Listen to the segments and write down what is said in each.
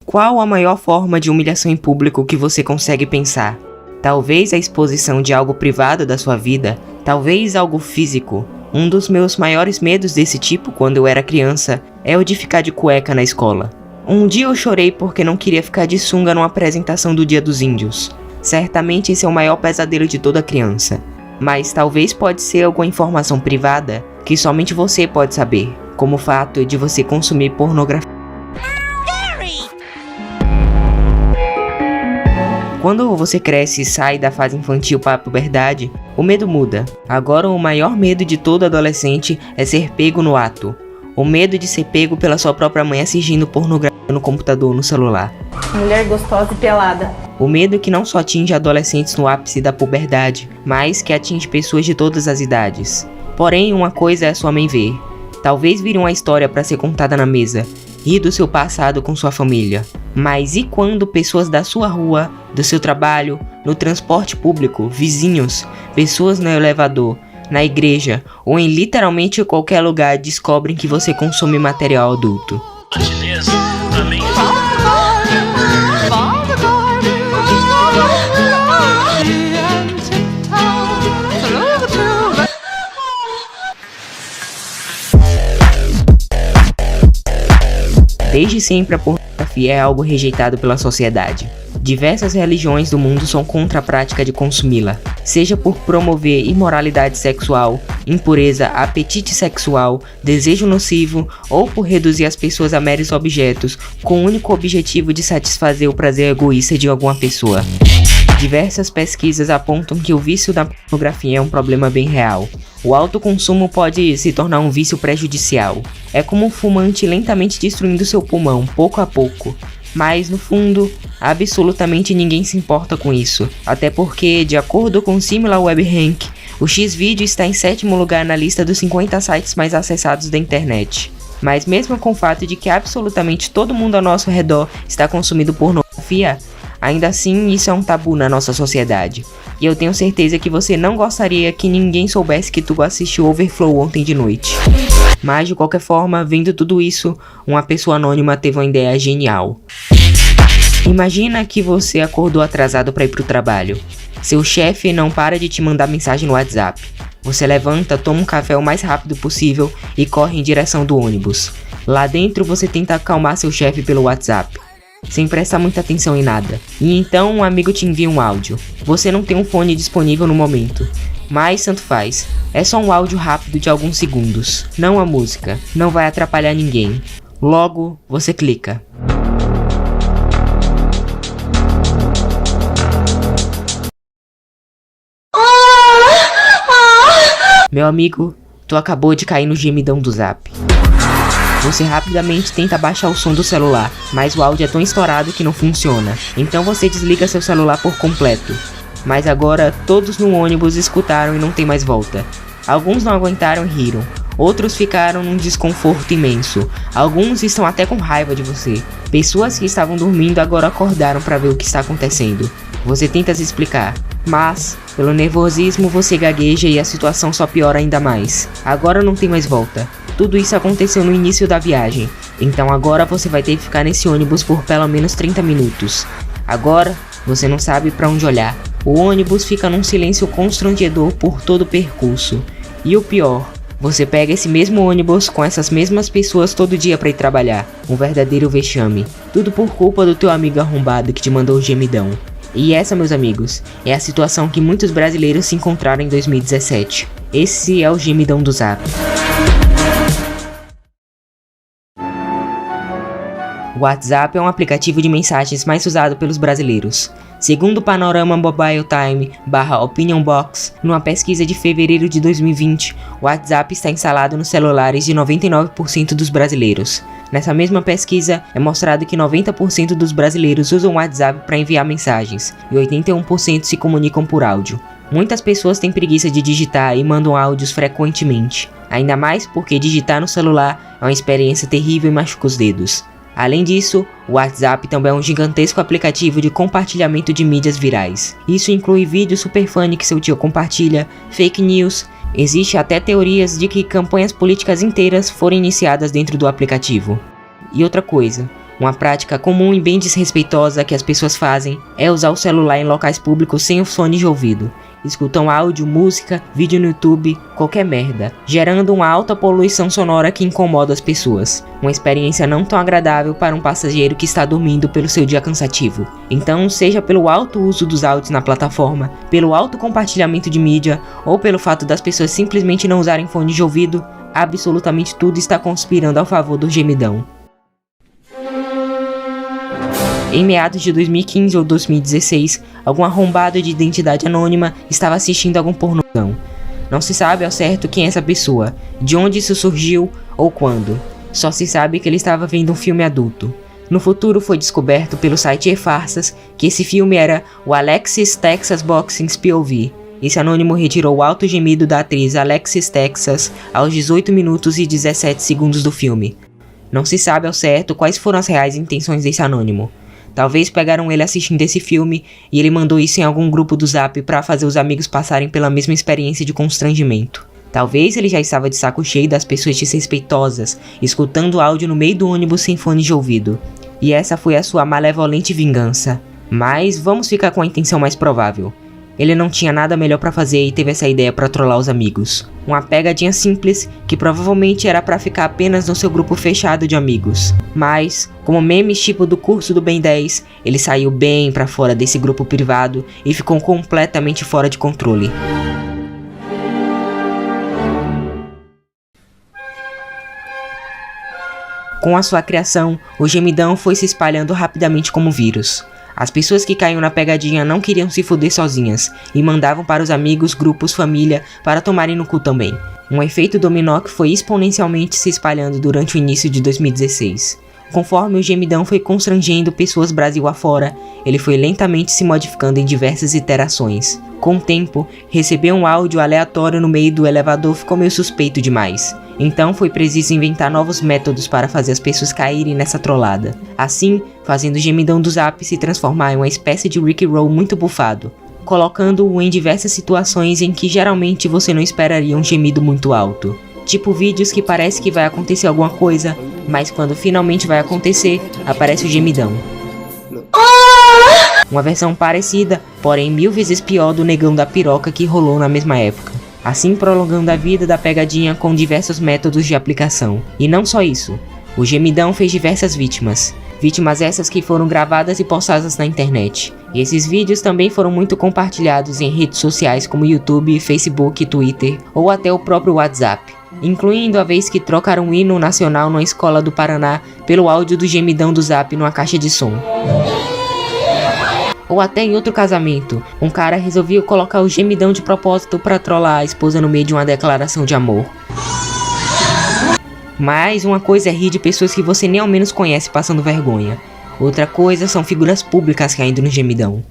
Qual a maior forma de humilhação em público que você consegue pensar? Talvez a exposição de algo privado da sua vida, talvez algo físico. Um dos meus maiores medos desse tipo quando eu era criança é o de ficar de cueca na escola. Um dia eu chorei porque não queria ficar de sunga numa apresentação do Dia dos Índios. Certamente esse é o maior pesadelo de toda criança. Mas talvez pode ser alguma informação privada que somente você pode saber, como o fato de você consumir pornografia. Quando você cresce e sai da fase infantil para a puberdade, o medo muda. Agora o maior medo de todo adolescente é ser pego no ato. O medo de ser pego pela sua própria mãe assistindo pornografia no computador ou no celular. Mulher gostosa e pelada. O medo que não só atinge adolescentes no ápice da puberdade, mas que atinge pessoas de todas as idades. Porém, uma coisa é sua mãe ver. Talvez vire uma história para ser contada na mesa. Rir do seu passado com sua família. Mas e quando pessoas da sua rua, do seu trabalho, no transporte público, vizinhos, pessoas no elevador, na igreja ou em literalmente qualquer lugar descobrem que você consome material adulto? Desde sempre a pornografia é algo rejeitado pela sociedade. Diversas religiões do mundo são contra a prática de consumi-la, seja por promover imoralidade sexual, impureza, apetite sexual, desejo nocivo ou por reduzir as pessoas a meros objetos com o único objetivo de satisfazer o prazer egoísta de alguma pessoa. Diversas pesquisas apontam que o vício da pornografia é um problema bem real. O alto consumo pode se tornar um vício prejudicial. É como um fumante lentamente destruindo seu pulmão, pouco a pouco. Mas, no fundo, absolutamente ninguém se importa com isso. Até porque, de acordo com o SimilarWeb Rank, o Xvideo está em 7º lugar na lista dos 50 sites mais acessados da internet. Mas mesmo com o fato de que absolutamente todo mundo ao nosso redor está consumindo pornografia, ainda assim isso é um tabu na nossa sociedade. E eu tenho certeza que você não gostaria que ninguém soubesse que tu assistiu Overflow ontem de noite. Mas de qualquer forma, vendo tudo isso, uma pessoa anônima teve uma ideia genial. Imagina que você acordou atrasado para ir pro trabalho. Seu chefe não para de te mandar mensagem no WhatsApp. Você levanta, toma um café o mais rápido possível e corre em direção do ônibus. Lá dentro você tenta acalmar seu chefe pelo WhatsApp, sem prestar muita atenção em nada. E então um amigo te envia um áudio. Você não tem um fone disponível no momento, mas tanto faz. É só um áudio rápido de alguns segundos, não a música, não vai atrapalhar ninguém. Logo, você clica. Meu amigo, tu acabou de cair no gemidão do Zap. Você rapidamente tenta baixar o som do celular, mas o áudio é tão estourado que não funciona. Então você desliga seu celular por completo. Mas agora todos no ônibus escutaram e não tem mais volta. Alguns não aguentaram e riram. Outros ficaram num desconforto imenso. Alguns estão até com raiva de você. Pessoas que estavam dormindo agora acordaram para ver o que está acontecendo. Você tenta se explicar, mas pelo nervosismo você gagueja e a situação só piora ainda mais. Agora não tem mais volta. Tudo isso aconteceu no início da viagem, então agora você vai ter que ficar nesse ônibus por pelo menos 30 minutos. Agora, você não sabe para onde olhar. O ônibus fica num silêncio constrangedor por todo o percurso. E o pior, você pega esse mesmo ônibus com essas mesmas pessoas todo dia para ir trabalhar. Um verdadeiro vexame. Tudo por culpa do teu amigo arrombado que te mandou o gemidão. E essa, meus amigos, é a situação que muitos brasileiros se encontraram em 2017. Esse é o gemidão do Zap. O WhatsApp é um aplicativo de mensagens mais usado pelos brasileiros. Segundo o Panorama Mobile Time /Opinion Box, numa pesquisa de fevereiro de 2020, o WhatsApp está instalado nos celulares de 99% dos brasileiros. Nessa mesma pesquisa, é mostrado que 90% dos brasileiros usam o WhatsApp para enviar mensagens e 81% se comunicam por áudio. Muitas pessoas têm preguiça de digitar e mandam áudios frequentemente, ainda mais porque digitar no celular é uma experiência terrível e machuca os dedos. Além disso, o WhatsApp também é um gigantesco aplicativo de compartilhamento de mídias virais. Isso inclui vídeos super funny que seu tio compartilha, fake news. Existe até teorias de que campanhas políticas inteiras foram iniciadas dentro do aplicativo. E outra coisa, Uma prática comum e bem desrespeitosa que as pessoas fazem é usar o celular em locais públicos sem os fones de ouvido. Escutam áudio, música, vídeo no YouTube, qualquer merda, gerando uma alta poluição sonora que incomoda as pessoas. Uma experiência não tão agradável para um passageiro que está dormindo pelo seu dia cansativo. Então, seja pelo alto uso dos áudios na plataforma, pelo alto compartilhamento de mídia, ou pelo fato das pessoas simplesmente não usarem fones de ouvido, absolutamente tudo está conspirando a favor do gemidão. Em meados de 2015 ou 2016, algum arrombado de identidade anônima estava assistindo algum pornozão. Não se sabe ao certo quem é essa pessoa, de onde isso surgiu ou quando. Só se sabe que ele estava vendo um filme adulto. No futuro foi descoberto pelo site E-Farsas que esse filme era o Alexis Texas Boxing POV. Esse anônimo retirou o alto gemido da atriz Alexis Texas aos 18 minutos e 17 segundos do filme. Não se sabe ao certo quais foram as reais intenções desse anônimo. Talvez pegaram ele assistindo esse filme e ele mandou isso em algum grupo do Zap para fazer os amigos passarem pela mesma experiência de constrangimento. Talvez ele já estava de saco cheio das pessoas desrespeitosas, escutando áudio no meio do ônibus sem fone de ouvido. E essa foi a sua malevolente vingança. Mas vamos ficar com a intenção mais provável. Ele não tinha nada melhor pra fazer e teve essa ideia pra trollar os amigos. Uma pegadinha simples que provavelmente era pra ficar apenas no seu grupo fechado de amigos. Mas, como memes tipo do curso do Ben 10, ele saiu bem pra fora desse grupo privado e ficou completamente fora de controle. Com a sua criação, o gemidão foi se espalhando rapidamente como vírus. As pessoas que caíam na pegadinha não queriam se foder sozinhas e mandavam para os amigos, grupos, família para tomarem no cu também. Um efeito dominó que foi exponencialmente se espalhando durante o início de 2016. Conforme o gemidão foi constrangendo pessoas Brasil afora, ele foi lentamente se modificando em diversas iterações. Com o tempo, receber um áudio aleatório no meio do elevador ficou meio suspeito demais. Então foi preciso inventar novos métodos para fazer as pessoas caírem nessa trollada. Assim, fazendo o gemidão do Zap se transformar em uma espécie de Rickroll muito bufado, colocando-o em diversas situações em que geralmente você não esperaria um gemido muito alto. Tipo vídeos que parece que vai acontecer alguma coisa, mas quando finalmente vai acontecer, aparece o gemidão. Uma versão parecida, porém 1000 vezes pior do negão da piroca que rolou na mesma época. Assim prolongando a vida da pegadinha com diversos métodos de aplicação. E não só isso, o gemidão fez diversas vítimas. Vítimas essas que foram gravadas e postadas na internet. E esses vídeos também foram muito compartilhados em redes sociais como YouTube, Facebook, Twitter ou até o próprio WhatsApp. Incluindo a vez que trocaram o hino nacional numa escola do Paraná pelo áudio do gemidão do Zap numa caixa de som. Ou até em outro casamento, um cara resolveu colocar o gemidão de propósito pra trollar a esposa no meio de uma declaração de amor. Mas uma coisa é rir de pessoas que você nem ao menos conhece passando vergonha. Outra coisa são figuras públicas caindo no gemidão.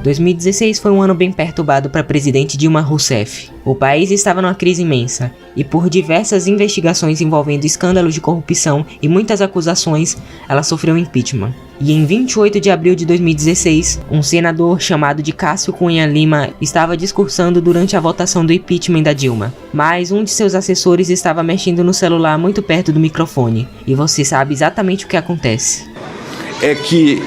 2016 foi um ano bem perturbado para a presidente Dilma Rousseff. O país estava numa crise imensa, e por diversas investigações envolvendo escândalos de corrupção e muitas acusações, ela sofreu impeachment. E em 28 de abril de 2016, um senador chamado de Cássio Cunha Lima estava discursando durante a votação do impeachment da Dilma. Mas um de seus assessores estava mexendo no celular muito perto do microfone, e você sabe exatamente o que acontece. É que...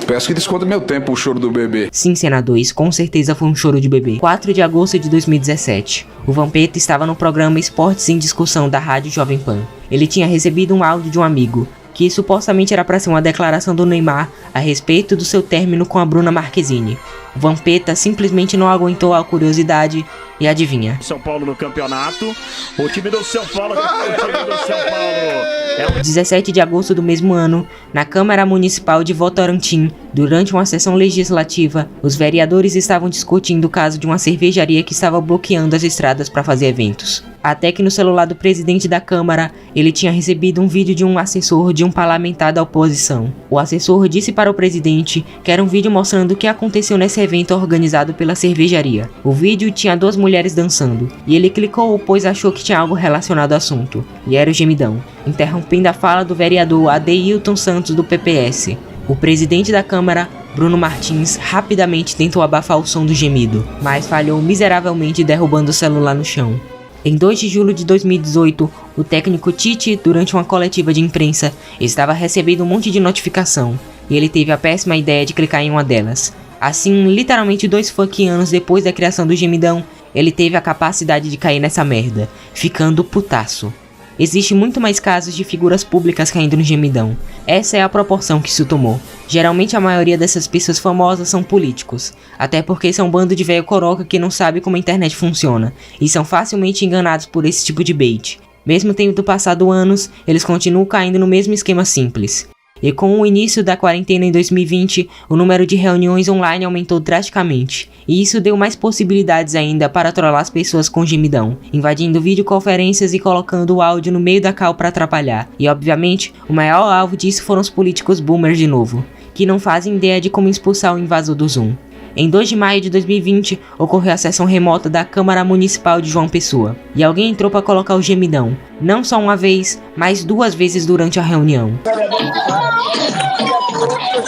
Peço que desconta meu tempo o choro do bebê. Sim, senador, isso com certeza foi um choro de bebê. 4 de agosto de 2017. O Vampeta estava no programa Esportes em Discussão da Rádio Jovem Pan. Ele tinha recebido um áudio de um amigo, que supostamente era para ser uma declaração do Neymar a respeito do seu término com a Bruna Marquezine. O Vampeta simplesmente não aguentou a curiosidade e adivinha. São Paulo no campeonato. O time do São Paulo. O time do São Paulo. 17 de agosto do mesmo ano, na Câmara Municipal de Votorantim, durante uma sessão legislativa, os vereadores estavam discutindo o caso de uma cervejaria que estava bloqueando as estradas para fazer eventos. Até que no celular do presidente da Câmara, ele tinha recebido um vídeo de um assessor de um parlamentar da oposição. O assessor disse para o presidente que era um vídeo mostrando o que aconteceu nesse evento organizado pela cervejaria. O vídeo tinha 2 mulheres dançando, e ele clicou pois achou que tinha algo relacionado ao assunto, e era o gemidão, interrompendo a fala do vereador Adeilton Santos do PPS. O presidente da Câmara Bruno Martins rapidamente tentou abafar o som do gemido, mas falhou miseravelmente derrubando o celular no chão. Em 2 de julho de 2018, o técnico Tite, durante uma coletiva de imprensa, estava recebendo um monte de notificação, e ele teve a péssima ideia de clicar em uma delas. Assim, literalmente 2 fucking anos depois da criação do gemidão, ele teve a capacidade de cair nessa merda, ficando putaço. Existe muito mais casos de figuras públicas caindo no gemidão. Essa é a proporção que isso tomou. Geralmente a maioria dessas pessoas famosas são políticos, até porque são um bando de velho coroca que não sabe como a internet funciona, e são facilmente enganados por esse tipo de bait. Mesmo tendo passado anos, eles continuam caindo no mesmo esquema simples. E com o início da quarentena em 2020, o número de reuniões online aumentou drasticamente, e isso deu mais possibilidades ainda para trollar as pessoas com gemidão, invadindo videoconferências e colocando o áudio no meio da call para atrapalhar. E obviamente, o maior alvo disso foram os políticos boomers de novo, que não fazem ideia de como expulsar o invasor do Zoom. Em 2 de maio de 2020, ocorreu a sessão remota da Câmara Municipal de João Pessoa, e alguém entrou para colocar o gemidão, não só uma vez, mas 2 vezes durante a reunião.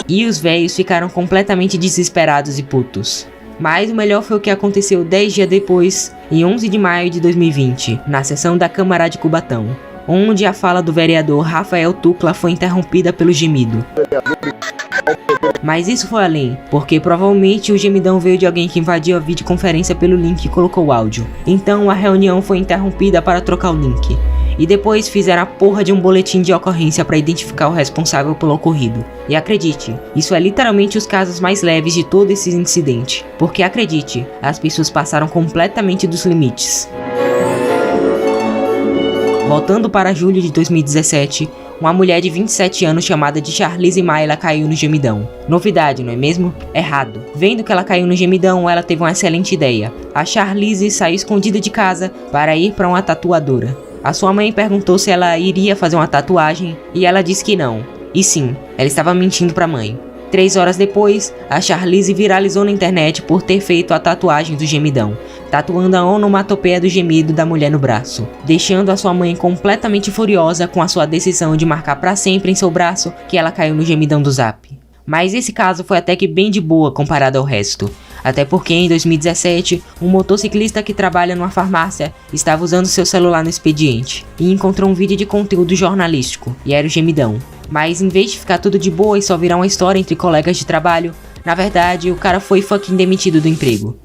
E os velhos ficaram completamente desesperados e putos. Mas o melhor foi o que aconteceu 10 dias depois, em 11 de maio de 2020, na sessão da Câmara de Cubatão, onde a fala do vereador Rafael Tucla foi interrompida pelo gemido. Mas isso foi além, porque provavelmente o gemidão veio de alguém que invadiu a videoconferência pelo link e colocou o áudio. Então a reunião foi interrompida para trocar o link. E depois fizeram a porra de um boletim de ocorrência para identificar o responsável pelo ocorrido. E acredite, isso é literalmente os casos mais leves de todo esse incidente. Porque acredite, as pessoas passaram completamente dos limites. Voltando para julho de 2017, uma mulher de 27 anos chamada de Charlize Mayla caiu no gemidão. Novidade, não é mesmo? Errado. Vendo que ela caiu no gemidão, ela teve uma excelente ideia. A Charlize saiu escondida de casa para ir para uma tatuadora. A sua mãe perguntou se ela iria fazer uma tatuagem e ela disse que não. E sim, ela estava mentindo para a mãe. 3 horas depois, a Charlize viralizou na internet por ter feito a tatuagem do gemidão, tatuando a onomatopeia do gemido da mulher no braço, deixando a sua mãe completamente furiosa com a sua decisão de marcar para sempre em seu braço que ela caiu no gemidão do Zap. Mas esse caso foi até que bem de boa comparado ao resto. Até porque em 2017, um motociclista que trabalha numa farmácia estava usando seu celular no expediente e encontrou um vídeo de conteúdo jornalístico, e era o gemidão. Mas em vez de ficar tudo de boa e só virar uma história entre colegas de trabalho, na verdade o cara foi fucking demitido do emprego.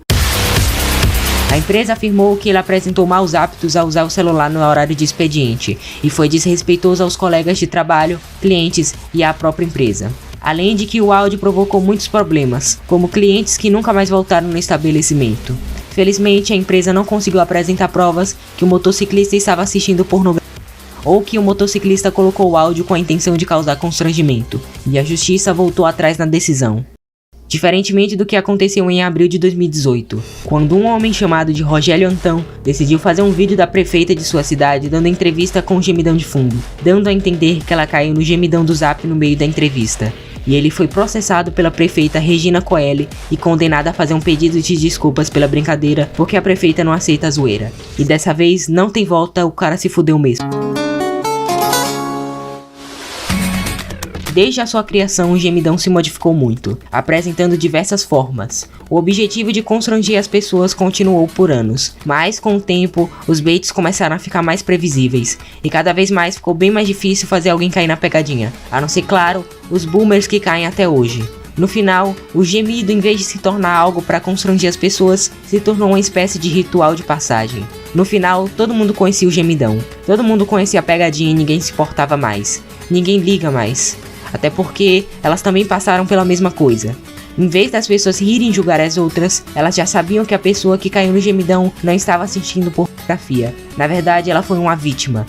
A empresa afirmou que ele apresentou maus hábitos ao usar o celular no horário de expediente e foi desrespeitoso aos colegas de trabalho, clientes e à própria empresa. Além de que o áudio provocou muitos problemas, como clientes que nunca mais voltaram no estabelecimento. Felizmente, a empresa não conseguiu apresentar provas que o motociclista estava assistindo pornografia ou que o motociclista colocou o áudio com a intenção de causar constrangimento, e a justiça voltou atrás na decisão. Diferentemente do que aconteceu em abril de 2018, quando um homem chamado de Rogério Antão decidiu fazer um vídeo da prefeita de sua cidade dando entrevista com um gemidão de fundo, dando a entender que ela caiu no gemidão do Zap no meio da entrevista. E ele foi processado pela prefeita Regina Coeli e condenado a fazer um pedido de desculpas pela brincadeira, porque a prefeita não aceita a zoeira. E dessa vez não tem volta, o cara se fudeu mesmo. Desde a sua criação, o gemidão se modificou muito, apresentando diversas formas. O objetivo de constranger as pessoas continuou por anos, mas com o tempo, os baits começaram a ficar mais previsíveis, e cada vez mais ficou bem mais difícil fazer alguém cair na pegadinha, a não ser, claro, os boomers que caem até hoje. No final, o gemido, em vez de se tornar algo para constranger as pessoas, se tornou uma espécie de ritual de passagem. No final, todo mundo conhecia o gemidão, todo mundo conhecia a pegadinha e ninguém se importava mais, ninguém liga mais. Até porque elas também passaram pela mesma coisa. Em vez das pessoas rirem e julgar as outras, elas já sabiam que a pessoa que caiu no gemidão não estava assistindo pornografia. Na verdade, ela foi uma vítima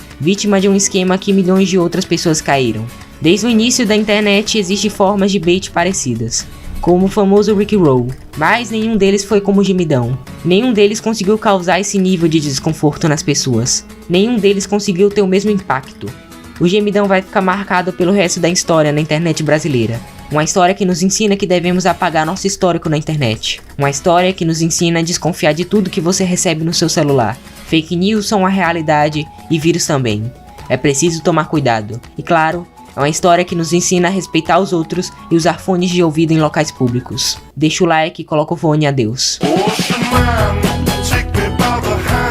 de um esquema que milhões de outras pessoas caíram. Desde o início da internet existem formas de bait parecidas, como o famoso Rickroll, mas nenhum deles foi como o gemidão. Nenhum deles conseguiu causar esse nível de desconforto nas pessoas. Nenhum deles conseguiu ter o mesmo impacto. O gemidão vai ficar marcado pelo resto da história na internet brasileira. Uma história que nos ensina que devemos apagar nosso histórico na internet. Uma história que nos ensina a desconfiar de tudo que você recebe no seu celular. Fake news são uma realidade e vírus também. É preciso tomar cuidado. E claro, É uma história que nos ensina a respeitar os outros e usar fones de ouvido em locais públicos. Deixa o like e coloca o fone, adeus. Ocean man, take me by the hand.